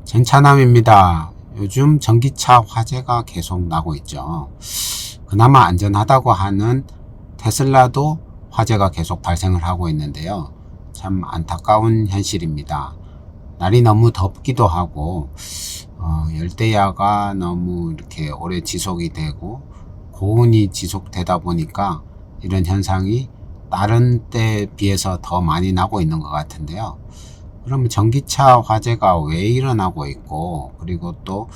전차남입니다. 요즘 전기차 화재가 계속 나고 있죠. 그나마 안전하다고 하는 테슬라도 화재가 계속 발생을 하고 있는데요. 참 안타까운 현실입니다. 날이 너무 덥기도 하고 열대야가 너무 이렇게 오래 지속이 되고 고온이 지속되다 보니까 이런 현상이 다른 때에 비해서 더 많이 나고 있는 것 같은데요. 그러면 전기차 화재가 왜 일어나고 있고, 그리고 또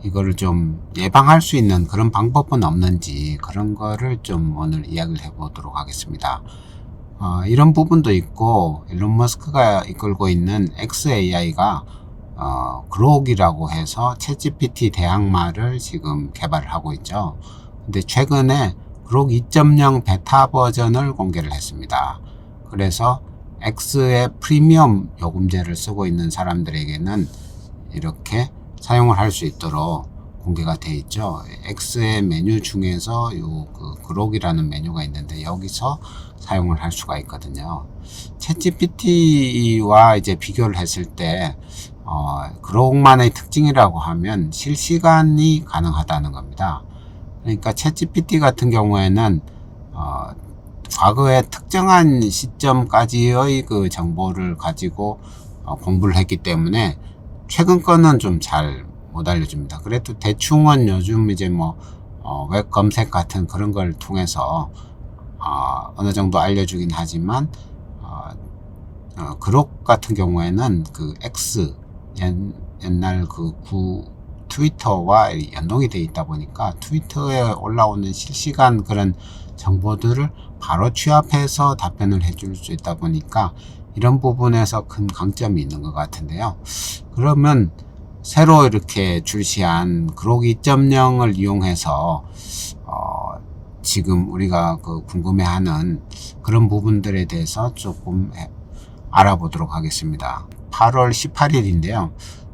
이거를 좀 예방할 수 있는 그런 방법은 없는지, 그런 거를 좀 오늘 이야기를 해보도록 하겠습니다. 이런 부분도 있고, 일론 머스크가 이끌고 있는 xAI가 그록이라고 해서 챗GPT 대항마를 지금 개발을 하고 있죠. 근데 최근에 그록 2.0 베타 버전을 공개를 했습니다. 그래서 X의 프리미엄 요금제를 쓰고 있는 사람들에게는 이렇게 사용을 할 수 있도록 공개가 되어 있죠. X의 메뉴 중에서 그록이라는 메뉴가 있는데 여기서 사용을 할 수가 있거든요. 챗GPT와 이제 비교를 했을 때 그록만의 특징이라고 하면 실시간이 가능하다는 겁니다. 그러니까 챗GPT 같은 경우에는 과거에 특정한 시점까지의 그 정보를 가지고 공부를 했기 때문에 최근 거는 좀 잘 못 알려줍니다. 그래도 대충은 요즘 이제 웹 검색 같은 그런 걸 통해서 어느 정도 알려주긴 하지만 그록 같은 경우에는 그 X 옛날 트위터와 연동이 되어 있다 보니까 트위터에 올라오는 실시간 그런 정보들을 바로 취합해서 답변을 해줄 수 있다 보니까 이런 부분에서 큰 강점이 있는 것 같은데요. 그러면 새로 이렇게 출시한 그록 2.0을 이용해서 지금 우리가 궁금해하는 그런 부분들에 대해서 조금 알아보도록 하겠습니다. 8월 18일인데요.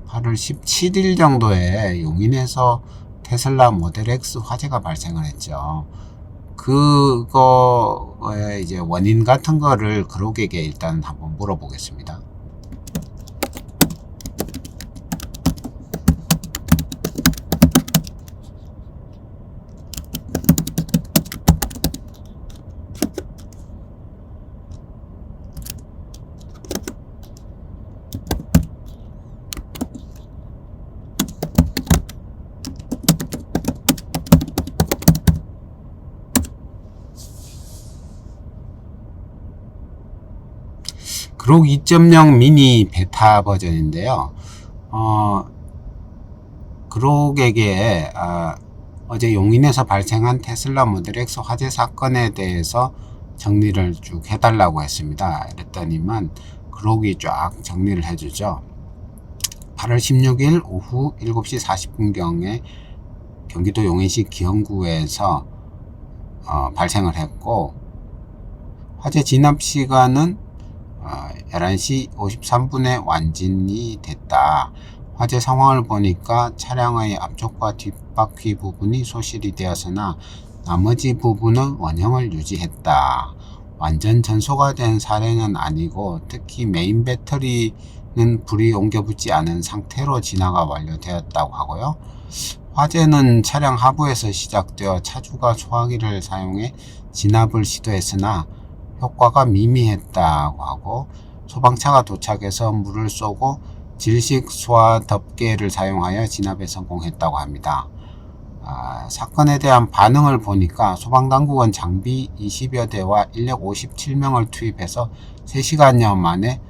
8월 17일 정도에 용인에서 테슬라 모델 X 화재가 발생을 했죠. 그거의 이제 원인 같은 거를 그록에게 일단 한번 물어보겠습니다. 그록 2.0 미니 베타 버전인데요. 그록에게 어제 용인에서 발생한 테슬라 모델 X 화재 사건에 대해서 정리를 쭉 해달라고 했습니다. 이랬더니만 그록이 쫙 정리를 해주죠. 8월 16일 오후 7시 40분경에 경기도 용인시 기흥구에서 발생을 했고, 화재 진압 시간은 11시 53분에 완진이 됐다. 화재 상황을 보니까 차량의 앞쪽과 뒷바퀴 부분이 소실이 되었으나 나머지 부분은 원형을 유지했다. 완전 전소가 된 사례는 아니고 특히 메인 배터리는 불이 옮겨붙지 않은 상태로 진화가 완료되었다고 하고요. 화재는 차량 하부에서 시작되어 차주가 소화기를 사용해 진압을 시도했으나 효과가 미미했다고 하고, 소방차가 도착해서 물을 쏘고 질식 소화 덮개를 사용하여 진압에 성공했다고 합니다. 사건에 대한 반응을 보니까 소방당국은 장비 20여 대와 인력 57명을 투입해서 3시간여 만에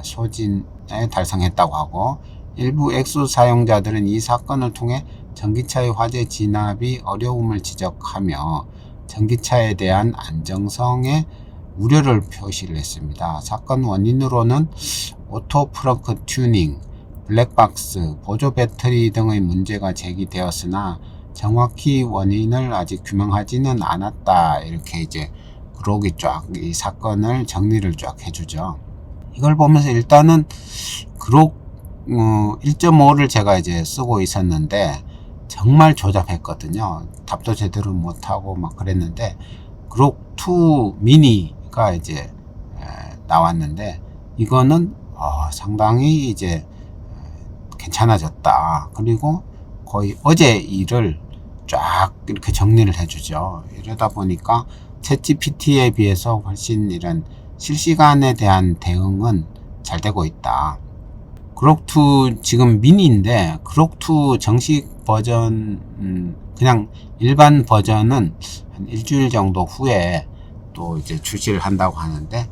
소진에 달성했다고 하고, 일부 액수 사용자들은 이 사건을 통해 전기차의 화재 진압이 어려움을 지적하며 전기차에 대한 안정성에 우려를 표시를 했습니다. 사건 원인으로는 오토 프렁크 튜닝, 블랙박스, 보조 배터리 등의 문제가 제기되었으나 정확히 원인을 아직 규명하지는 않았다. 이렇게 이제 그록이 쫙 이 사건을 정리를 쫙 해주죠. 이걸 보면서 일단은 그록 1.5를 제가 이제 쓰고 있었는데 정말 조잡했거든요. 답도 제대로 못하고 막 그랬는데 그록 2 미니가 이제 나왔는데 이거는 상당히 이제 괜찮아졌다. 그리고 거의 어제 일을 쫙 이렇게 정리를 해주죠. 이러다 보니까 챗GPT에 비해서 훨씬 이런 실시간에 대한 대응은 잘 되고 있다. 그록2 지금 미니인데 그록2 정식 버전 그냥 일반 버전은 한 일주일 정도 후에 또 이제 출시를 한다고 하는데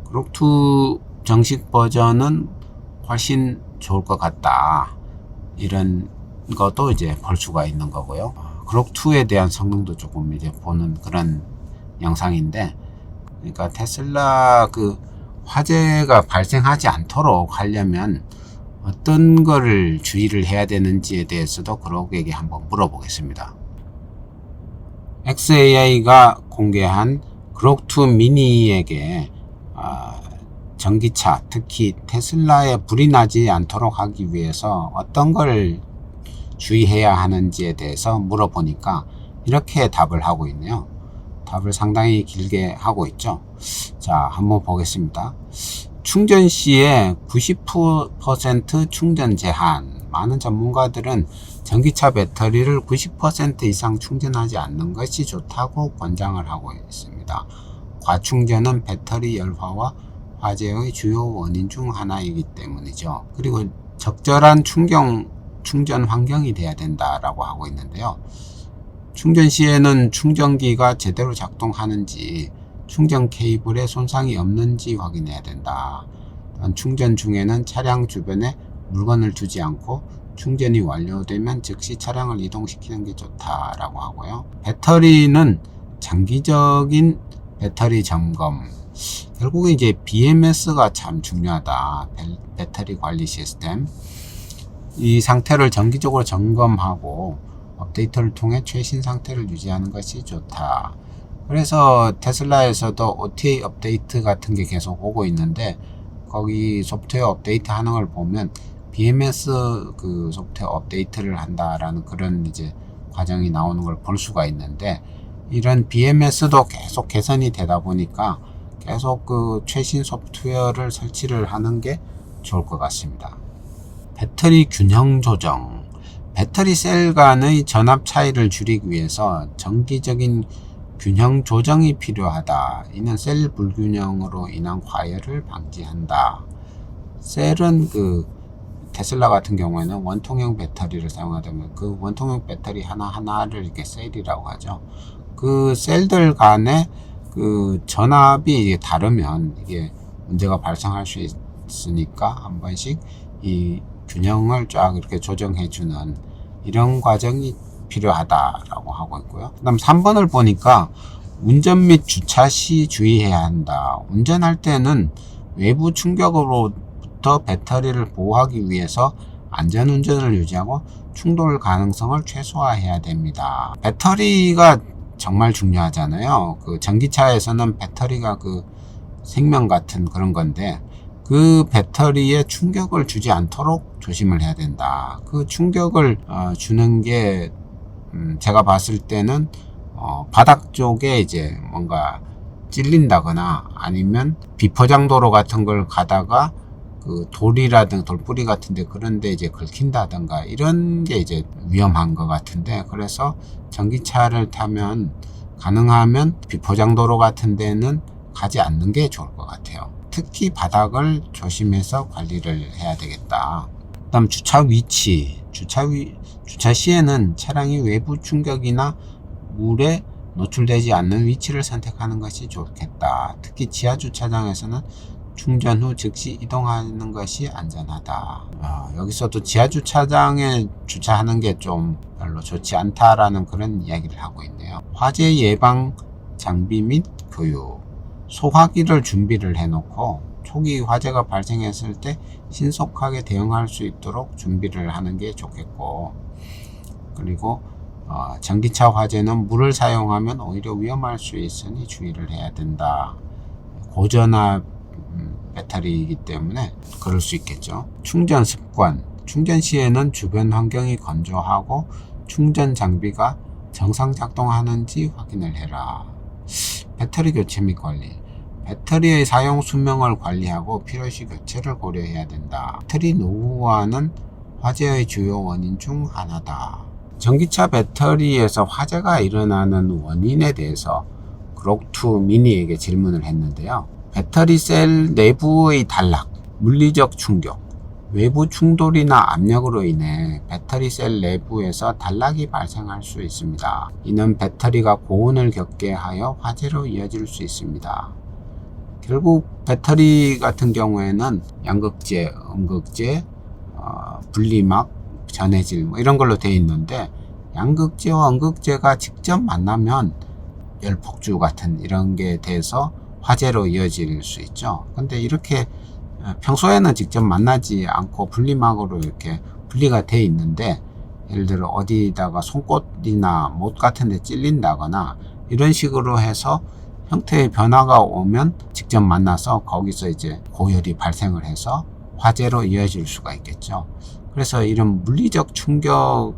그록2 정식 버전은 훨씬 좋을 것 같다. 이런 것도 이제 볼 수가 있는 거고요. 그록2에 대한 성능도 조금 이제 보는 그런 영상인데, 그러니까 테슬라 그 화재가 발생하지 않도록 하려면 어떤 거를 주의를 해야 되는지에 대해서도 그록에게 한번 물어보겠습니다. xAI가 공개한 그록2 미니에게 전기차, 특히 테슬라에 불이 나지 않도록 하기 위해서 어떤 걸 주의해야 하는지에 대해서 물어보니까 이렇게 답을 하고 있네요. 답을 상당히 길게 하고 있죠. 자, 한번 보겠습니다. 충전 시에 90% 충전 제한. 많은 전문가들은 전기차 배터리를 90% 이상 충전하지 않는 것이 좋다고 권장을 하고 있습니다. 과충전은 배터리 열화와 화재의 주요 원인 중 하나이기 때문이죠. 그리고 적절한 충전 환경이 돼야 된다라고 하고 있는데요. 충전 시에는 충전기가 제대로 작동하는지, 충전 케이블에 손상이 없는지 확인해야 된다. 또한 충전 중에는 차량 주변에 물건을 두지 않고 충전이 완료되면 즉시 차량을 이동시키는 게 좋다라고 하고요. 배터리는 장기적인 배터리 점검. 결국은 이제 BMS가 참 중요하다. 배터리 관리 시스템. 이 상태를 정기적으로 점검하고 업데이트를 통해 최신 상태를 유지하는 것이 좋다. 그래서 테슬라에서도 OTA 업데이트 같은 게 계속 오고 있는데, 거기 소프트웨어 업데이트 하는 걸 보면 BMS 그 소프트웨어 업데이트를 한다라는 그런 이제 과정이 나오는 걸 볼 수가 있는데, 이런 BMS도 계속 개선이 되다 보니까 계속 그 최신 소프트웨어를 설치를 하는 게 좋을 것 같습니다. 배터리 균형 조정. 배터리 셀 간의 전압 차이를 줄이기 위해서 정기적인 균형 조정이 필요하다. 이는 셀 불균형으로 인한 과열을 방지한다. 셀은 그 테슬라 같은 경우에는 원통형 배터리를 사용하다 보면 그 원통형 배터리 하나하나를 이렇게 셀이라고 하죠. 그 셀들 간의 그 전압이 다르면 이게 문제가 발생할 수 있으니까 한 번씩 이 균형을 쫙 이렇게 조정해 주는 이런 과정이 필요하다라고 하고 있고요. 그 다음 3번을 보니까 운전 및 주차 시 주의해야 한다. 운전할 때는 외부 충격으로부터 배터리를 보호하기 위해서 안전운전을 유지하고 충돌 가능성을 최소화해야 됩니다. 배터리가 정말 중요하잖아요. 그 전기차에서는 배터리가 그 생명 같은 그런 건데, 그 배터리에 충격을 주지 않도록 조심을 해야 된다. 그 충격을 주는 게 제가 봤을 때는 바닥 쪽에 이제 뭔가 찔린다거나 아니면 비포장도로 같은 걸 가다가 그 돌이라든가 돌뿌리 같은데 그런데 이제 긁힌다든가 이런 게 이제 위험한 것 같은데, 그래서 전기차를 타면 가능하면 비포장도로 같은 데는 가지 않는 게 좋을 것 같아요. 특히 바닥을 조심해서 관리를 해야 되겠다. 그 다음 주차 위치. 주차 시에는 차량이 외부 충격이나 물에 노출되지 않는 위치를 선택하는 것이 좋겠다. 특히 지하 주차장에서는 충전 후 즉시 이동하는 것이 안전하다. 여기서도 지하 주차장에 주차하는 게 좀 별로 좋지 않다라는 그런 이야기를 하고 있네요. 화재 예방 장비 및 교육. 소화기를 준비를 해놓고 초기 화재가 발생했을 때 신속하게 대응할 수 있도록 준비를 하는 게 좋겠고, 그리고 전기차 화재는 물을 사용하면 오히려 위험할 수 있으니 주의를 해야 된다. 고전압 배터리이기 때문에 그럴 수 있겠죠. 충전 습관. 충전 시에는 주변 환경이 건조하고 충전 장비가 정상 작동하는지 확인을 해라. 배터리 교체 및 관리. 배터리의 사용 수명을 관리하고 필요시 교체를 고려해야 된다. 배터리 노후화는 화재의 주요 원인 중 하나다. 전기차 배터리에서 화재가 일어나는 원인에 대해서 그록2 미니에게 질문을 했는데요. 배터리 셀 내부의 단락, 물리적 충격, 외부 충돌이나 압력으로 인해 배터리 셀 내부에서 단락이 발생할 수 있습니다. 이는 배터리가 고온을 겪게 하여 화재로 이어질 수 있습니다. 결국 배터리 같은 경우에는 양극재, 음극재, 분리막, 전해질 이런 걸로 되어 있는데, 양극재와 음극재가 직접 만나면 열폭주 같은 이런 게 돼서 화재로 이어질 수 있죠. 근데 이렇게 평소에는 직접 만나지 않고 분리막으로 이렇게 분리가 되어 있는데, 예를 들어 어디다가 송곳이나 못 같은 데 찔린다거나 이런 식으로 해서 형태의 변화가 오면 직접 만나서 거기서 이제 고열이 발생을 해서 화재로 이어질 수가 있겠죠. 그래서 이런 물리적 충격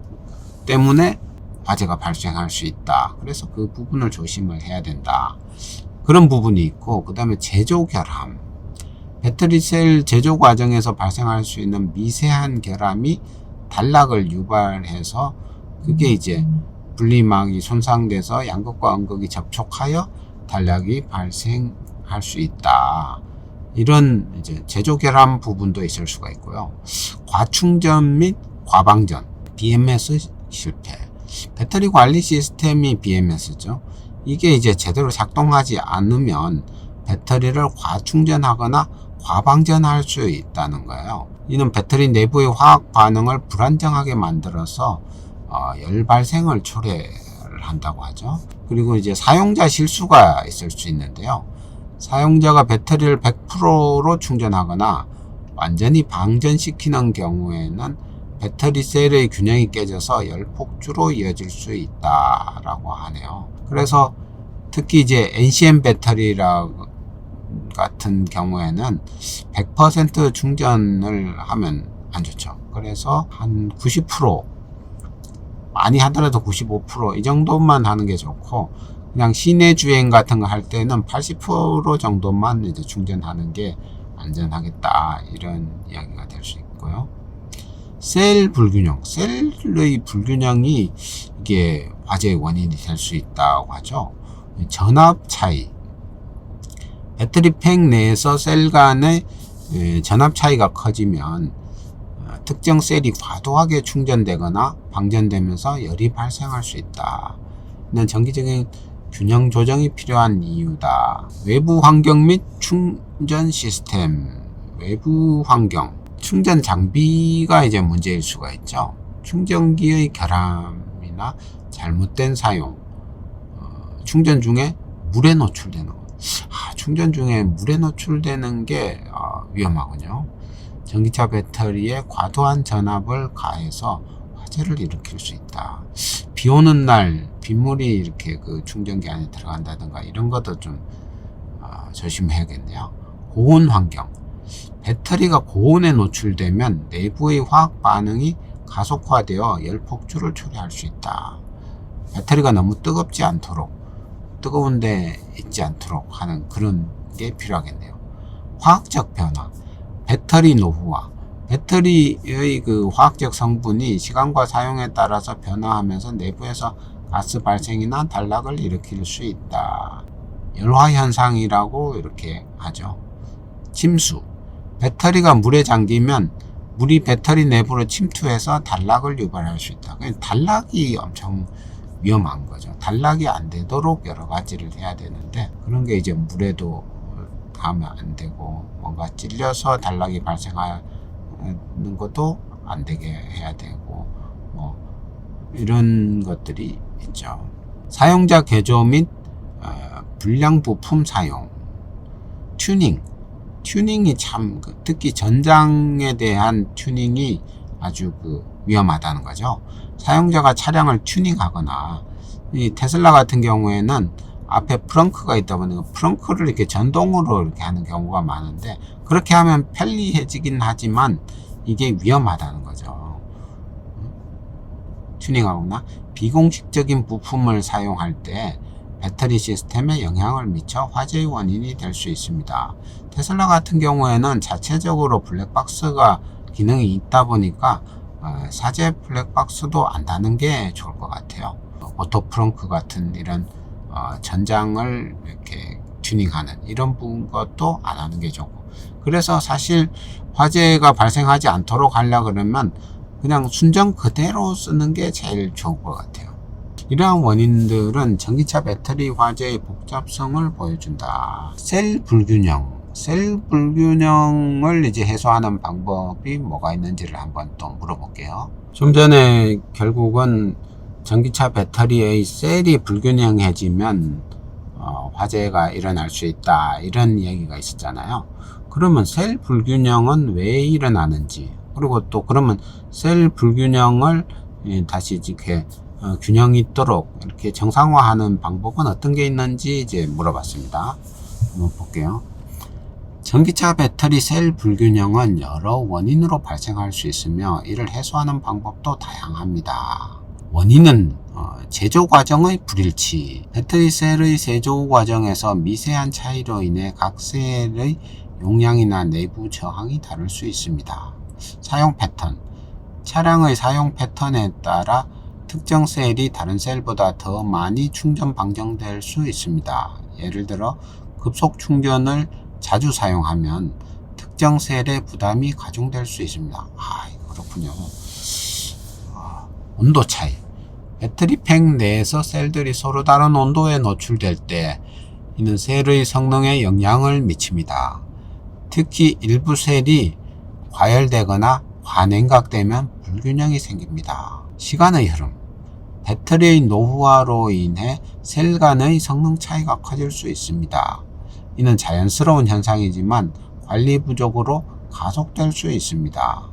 때문에 화재가 발생할 수 있다. 그래서 그 부분을 조심을 해야 된다. 그런 부분이 있고, 그 다음에 제조 결함. 배터리 셀 제조 과정에서 발생할 수 있는 미세한 결함이 단락을 유발해서 그게 이제 분리막이 손상돼서 양극과 음극이 접촉하여 단락이 발생할 수 있다. 이런 이제 제조 결함 부분도 있을 수가 있고요. 과충전 및 과방전, BMS 실패. 배터리 관리 시스템이 BMS죠. 이게 이제 제대로 작동하지 않으면 배터리를 과충전하거나 과방전할 수 있다는 거예요. 이는 배터리 내부의 화학 반응을 불안정하게 만들어서 열 발생을 초래를 한다고 하죠. 그리고 이제 사용자 실수가 있을 수 있는데요. 사용자가 배터리를 100%로 충전하거나 완전히 방전시키는 경우에는 배터리 셀의 균형이 깨져서 열폭주로 이어질 수 있다라고 하네요. 그래서 특히 이제 NCM 배터리라 같은 경우에는 100% 충전을 하면 안 좋죠. 그래서 한 90%, 많이 하더라도 95% 이 정도만 하는 게 좋고, 그냥 시내 주행 같은 거 할 때는 80% 정도만 이제 충전하는 게 안전하겠다, 이런 이야기가 될 수 있고요. 셀 불균형, 셀의 불균형이 이게 화재의 원인이 될 수 있다고 하죠. 전압 차이, 배터리 팩 내에서 셀 간의 전압 차이가 커지면 특정 셀이 과도하게 충전되거나 방전되면서 열이 발생할 수 있다. 이는 정기적인 균형 조정이 필요한 이유다. 외부 환경 및 충전 시스템, 외부 환경, 충전 장비가 이제 문제일 수가 있죠. 충전기의 결함이나 잘못된 사용, 충전 중에 물에 노출되는 것. 충전 중에 물에 노출되는 게 위험하군요. 전기차 배터리에 과도한 전압을 가해서 화재를 일으킬 수 있다. 비 오는 날 빗물이 이렇게 그 충전기 안에 들어간다든가 이런 것도 좀 조심해야겠네요. 고온 환경, 배터리가 고온에 노출되면 내부의 화학 반응이 가속화되어 열폭주를 초래할 수 있다. 배터리가 너무 뜨겁지 않도록, 뜨거운데 있지 않도록 하는 그런 게 필요하겠네요. 화학적 변화, 배터리 노후화. 배터리의 그 화학적 성분이 시간과 사용에 따라서 변화하면서 내부에서 가스 발생이나 단락을 일으킬 수 있다. 열화 현상이라고 이렇게 하죠. 침수, 배터리가 물에 잠기면 물이 배터리 내부로 침투해서 단락을 유발할 수 있다. 단락이 엄청 위험한 거죠. 단락이 안 되도록 여러 가지를 해야 되는데, 그런 게 이제 물에도 가면 안 되고, 뭔가 찔려서 단락이 발생하는 것도 안 되게 해야 되고, 이런 것들이 있죠. 사용자 개조 및 불량 부품 사용, 튜닝이 참, 특히 전장에 대한 튜닝이 아주 위험하다는 거죠. 사용자가 차량을 튜닝하거나, 이 테슬라 같은 경우에는 앞에 프렁크가 있다 보니까 프렁크를 이렇게 전동으로 이렇게 하는 경우가 많은데, 그렇게 하면 편리해지긴 하지만 이게 위험하다는 거죠. 튜닝하거나 비공식적인 부품을 사용할 때 배터리 시스템에 영향을 미쳐 화재의 원인이 될 수 있습니다. 테슬라 같은 경우에는 자체적으로 블랙박스가 기능이 있다 보니까 사제 블랙박스도 안 다는 게 좋을 것 같아요. 오토 프렁크 같은 이런 전장을 이렇게 튜닝하는 이런 것도 안 하는 게 좋고, 그래서 사실 화재가 발생하지 않도록 하려 그러면 그냥 순정 그대로 쓰는 게 제일 좋을 것 같아요. 이러한 원인들은 전기차 배터리 화재의 복잡성을 보여준다. 셀 불균형을 이제 해소하는 방법이 뭐가 있는지를 한번 또 물어볼게요. 좀 전에 결국은 전기차 배터리의 셀이 불균형해지면 화재가 일어날 수 있다, 이런 얘기가 있었잖아요. 그러면 셀 불균형은 왜 일어나는지, 그리고 또 그러면 셀 불균형을 다시 이렇게 균형 있도록 이렇게 정상화하는 방법은 어떤 게 있는지 이제 물어봤습니다. 한번 볼게요. 전기차 배터리 셀 불균형은 여러 원인으로 발생할 수 있으며 이를 해소하는 방법도 다양합니다. 원인은 제조 과정의 불일치, 배터리 셀의 제조 과정에서 미세한 차이로 인해 각 셀의 용량이나 내부 저항이 다를 수 있습니다. 사용 패턴, 차량의 사용 패턴에 따라 특정 셀이 다른 셀보다 더 많이 충전 방전될 수 있습니다. 예를 들어 급속 충전을 자주 사용하면 특정 셀의 부담이 가중될 수 있습니다. 그렇군요. 온도 차이, 배터리 팩 내에서 셀들이 서로 다른 온도에 노출될 때 이는 셀의 성능에 영향을 미칩니다. 특히 일부 셀이 과열되거나 과냉각되면 불균형이 생깁니다. 시간의 흐름, 배터리의 노후화로 인해 셀 간의 성능 차이가 커질 수 있습니다. 이는 자연스러운 현상이지만 관리 부족으로 가속될 수 있습니다.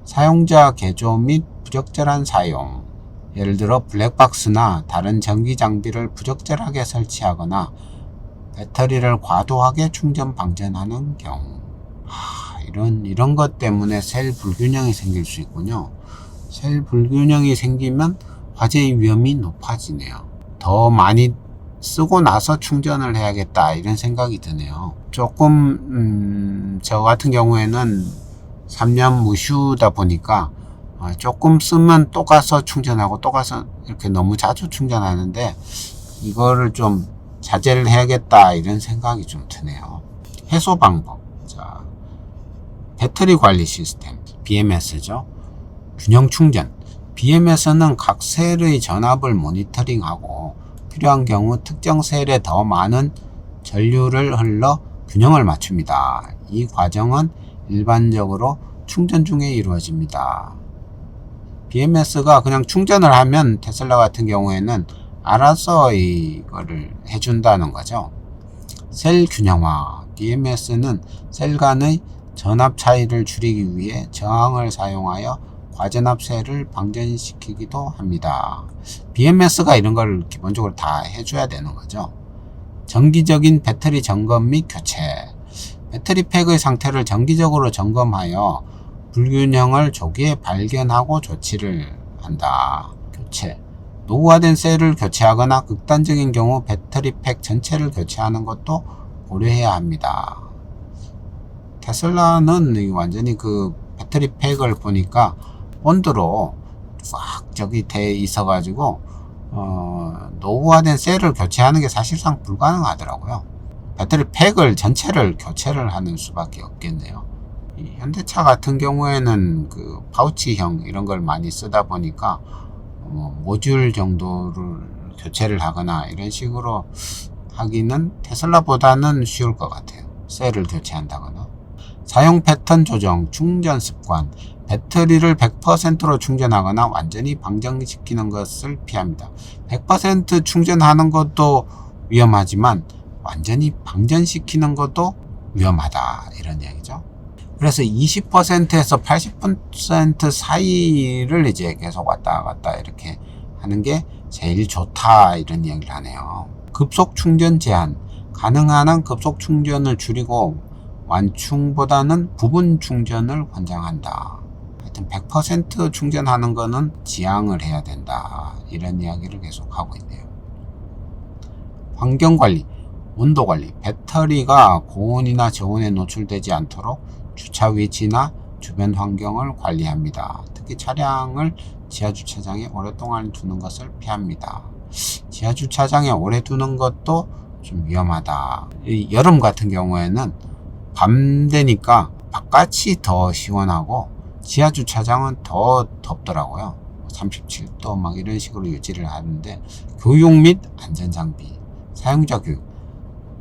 사용자 개조 및 부적절한 사용, 예를 들어 블랙박스나 다른 전기 장비를 부적절하게 설치하거나 배터리를 과도하게 충전 방전하는 경우, 이런 것 때문에 셀 불균형이 생길 수 있군요. 셀 불균형이 생기면 화재의 위험이 높아지네요. 더 많이 쓰고 나서 충전을 해야겠다, 이런 생각이 드네요. 조금 저 같은 경우에는 3년 무휴다 보니까 조금 쓰면 또 가서 충전하고 또 가서 이렇게 너무 자주 충전하는데 이거를 좀 자제를 해야겠다, 이런 생각이 좀 드네요. 해소 방법, 자, 배터리 관리 시스템 BMS죠. 균형 충전, BMS는 각 셀의 전압을 모니터링하고 필요한 경우 특정 셀에 더 많은 전류를 흘러 균형을 맞춥니다. 이 과정은 일반적으로 충전 중에 이루어집니다. BMS가 그냥 충전을 하면 테슬라 같은 경우에는 알아서 이거를 해준다는 거죠. 셀 균형화, BMS는 셀 간의 전압 차이를 줄이기 위해 저항을 사용하여 과전압 셀을 방전시키기도 합니다. BMS가 이런 걸 기본적으로 다 해줘야 되는 거죠. 정기적인 배터리 점검 및 교체, 배터리 팩의 상태를 정기적으로 점검하여 불균형을 조기에 발견하고 조치를 한다. 교체, 노후화된 셀을 교체하거나 극단적인 경우 배터리 팩 전체를 교체하는 것도 고려해야 합니다. 테슬라는 완전히 그 배터리 팩을 보니까 본드로 꽉 저기 돼 있어 가지고 노후화된 셀을 교체하는 게 사실상 불가능하더라고요. 배터리 팩을 전체를 교체를 하는 수밖에 없겠네요. 이 현대차 같은 경우에는 그 파우치형 이런 걸 많이 쓰다 보니까 모듈 정도를 교체를 하거나 이런 식으로 하기는 테슬라보다는 쉬울 것 같아요. 셀을 교체한다거나. 사용 패턴 조정, 충전 습관, 배터리를 100%로 충전하거나 완전히 방전시키는 것을 피합니다. 100% 충전하는 것도 위험하지만 완전히 방전시키는 것도 위험하다, 이런 얘기죠. 그래서 20%에서 80% 사이를 이제 계속 왔다 갔다 이렇게 하는 게 제일 좋다, 이런 얘기를 하네요. 급속 충전 제한, 가능한 한 급속 충전을 줄이고 완충보다는 부분 충전을 권장한다. 하여튼 100% 충전하는 거는 지양을 해야 된다, 이런 이야기를 계속하고 있네요. 환경관리, 온도관리, 배터리가 고온이나 저온에 노출되지 않도록 주차 위치나 주변 환경을 관리합니다. 특히 차량을 지하주차장에 오랫동안 두는 것을 피합니다. 지하주차장에 오래 두는 것도 좀 위험하다. 여름 같은 경우에는 밤 되니까 바깥이 더 시원하고 지하주차장은 더 덥더라고요. 37도 막 이런 식으로 유지를 하는데, 교육 및 안전장비, 사용자 교육,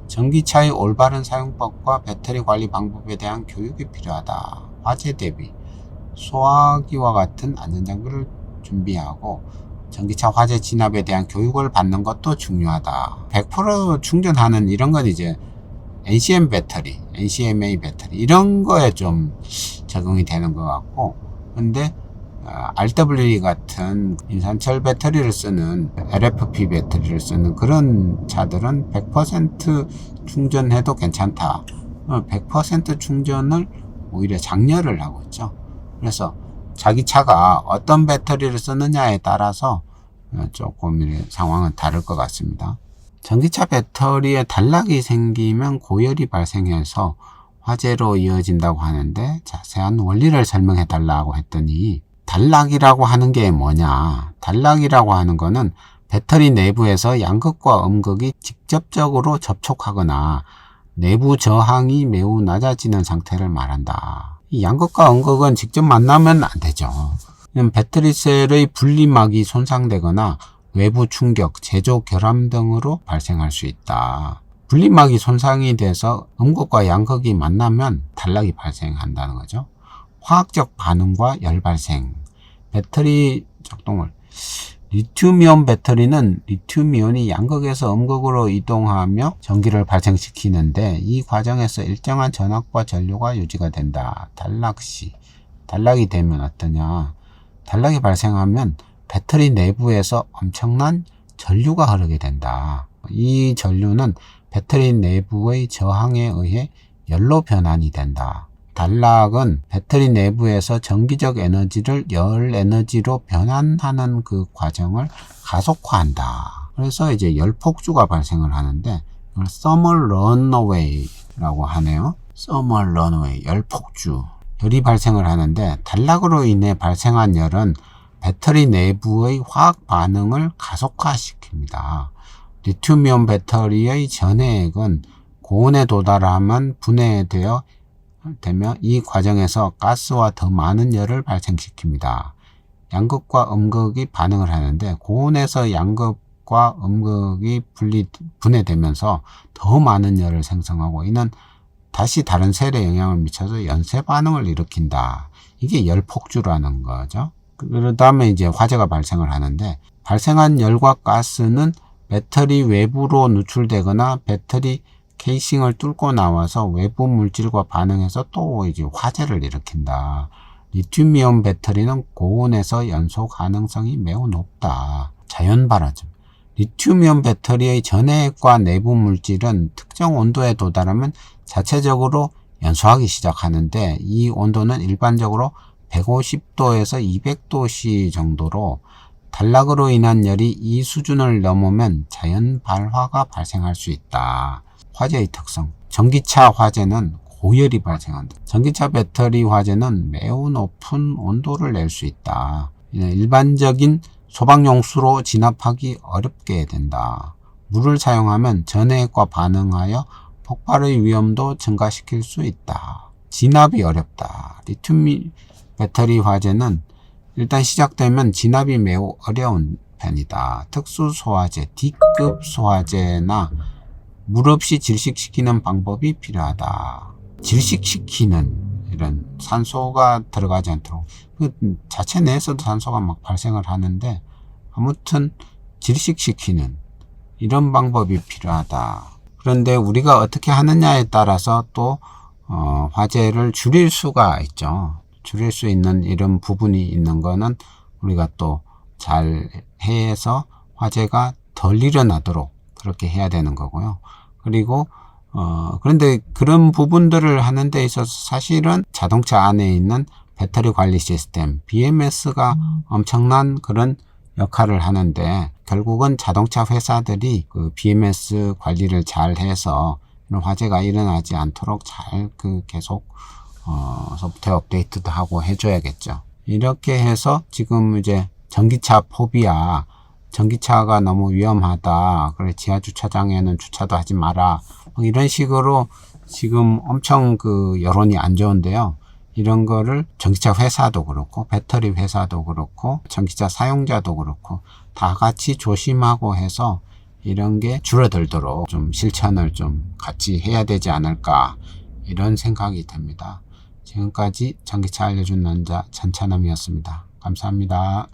전기차의 올바른 사용법과 배터리 관리 방법에 대한 교육이 필요하다. 화재 대비, 소화기와 같은 안전장비를 준비하고 전기차 화재 진압에 대한 교육을 받는 것도 중요하다. 100% 충전하는 이런 건 이제 NCM 배터리, NCMA 배터리 이런 거에 좀 적용이 되는 것 같고, 근데 RWE 같은 인산철 배터리를 쓰는 LFP 배터리를 쓰는 그런 차들은 100% 충전해도 괜찮다. 100% 충전을 오히려 장려를 하고 있죠. 그래서 자기 차가 어떤 배터리를 쓰느냐에 따라서 조금 상황은 다를 것 같습니다. 전기차 배터리에 단락이 생기면 고열이 발생해서 화재로 이어진다고 하는데, 자세한 원리를 설명해 달라고 했더니, 단락이라고 하는 게 뭐냐? 단락이라고 하는 거는 배터리 내부에서 양극과 음극이 직접적으로 접촉하거나 내부 저항이 매우 낮아지는 상태를 말한다. 이 양극과 음극은 직접 만나면 안 되죠. 배터리 셀의 분리막이 손상되거나 외부 충격, 제조 결함 등으로 발생할 수 있다. 분리막이 손상이 돼서 음극과 양극이 만나면 단락이 발생한다는 거죠. 화학적 반응과 열 발생, 배터리 작동을, 리튬이온 배터리는 리튬이온이 양극에서 음극으로 이동하며 전기를 발생시키는데, 이 과정에서 일정한 전압과 전류가 유지가 된다. 단락이 되면 어떠냐? 단락이 발생하면 배터리 내부에서 엄청난 전류가 흐르게 된다. 이 전류는 배터리 내부의 저항에 의해 열로 변환이 된다. 단락은 배터리 내부에서 전기적 에너지를 열 에너지로 변환하는 그 과정을 가속화한다. 그래서 이제 열폭주가 발생을 하는데, 이걸 Thermal Runaway라고 하네요. Thermal Runaway, 열폭주. 열이 발생을 하는데, 단락으로 인해 발생한 열은 배터리 내부의 화학 반응을 가속화시킵니다. 리튬이온 배터리의 전해액은 고온에 도달하면 분해되며 이 과정에서 가스와 더 많은 열을 발생시킵니다. 양극과 음극이 반응을 하는데, 고온에서 양극과 음극이 분해되면서 더 많은 열을 생성하고, 이는 다시 다른 셀에 영향을 미쳐서 연쇄 반응을 일으킨다. 이게 열폭주라는 거죠. 그 다음에 이제 화재가 발생을 하는데, 발생한 열과 가스는 배터리 외부로 누출되거나 배터리 케이싱을 뚫고 나와서 외부 물질과 반응해서 또 이제 화재를 일으킨다. 리튬이온 배터리는 고온에서 연소 가능성이 매우 높다. 자연 발화점. 리튬이온 배터리의 전해액과 내부 물질은 특정 온도에 도달하면 자체적으로 연소하기 시작하는데, 이 온도는 일반적으로 150도에서 200도씨 정도로, 단락으로 인한 열이 이 수준을 넘으면 자연 발화가 발생할 수 있다. 화재의 특성. 전기차 화재는 고열이 발생한다. 전기차 배터리 화재는 매우 높은 온도를 낼 수 있다. 일반적인 소방용수로 진압하기 어렵게 된다. 물을 사용하면 전해액과 반응하여 폭발의 위험도 증가시킬 수 있다. 진압이 어렵다. 리튬 배터리 화재는 일단 시작되면 진압이 매우 어려운 편이다. 특수 소화제, D급 소화제나 물 없이 질식시키는 방법이 필요하다. 질식시키는 이런 산소가 들어가지 않도록, 그 자체 내에서도 산소가 막 발생을 하는데, 아무튼 질식시키는 이런 방법이 필요하다. 그런데 우리가 어떻게 하느냐에 따라서 또 화재를 줄일 수가 있죠. 줄일 수 있는 이런 부분이 있는 거는 우리가 또 잘 해서 화재가 덜 일어나도록 그렇게 해야 되는 거고요. 그리고 그런데 그런 부분들을 하는 데 있어서 사실은 자동차 안에 있는 배터리 관리 시스템 BMS가 엄청난 그런 역할을 하는데, 결국은 자동차 회사들이 그 BMS 관리를 잘 해서 이런 화재가 일어나지 않도록 잘 계속 소프트웨어 업데이트도 하고 해줘야겠죠. 이렇게 해서 지금 이제 전기차 포비아, 전기차가 너무 위험하다, 그래 지하 주차장에는 주차도 하지 마라, 이런 식으로 지금 엄청 그 여론이 안 좋은데요. 이런 거를 전기차 회사도 그렇고 배터리 회사도 그렇고 전기차 사용자도 그렇고 다 같이 조심하고 해서 이런 게 줄어들도록 좀 실천을 좀 같이 해야 되지 않을까, 이런 생각이 듭니다. 지금까지 전기차 알려준 남자 전차남이었습니다. 감사합니다.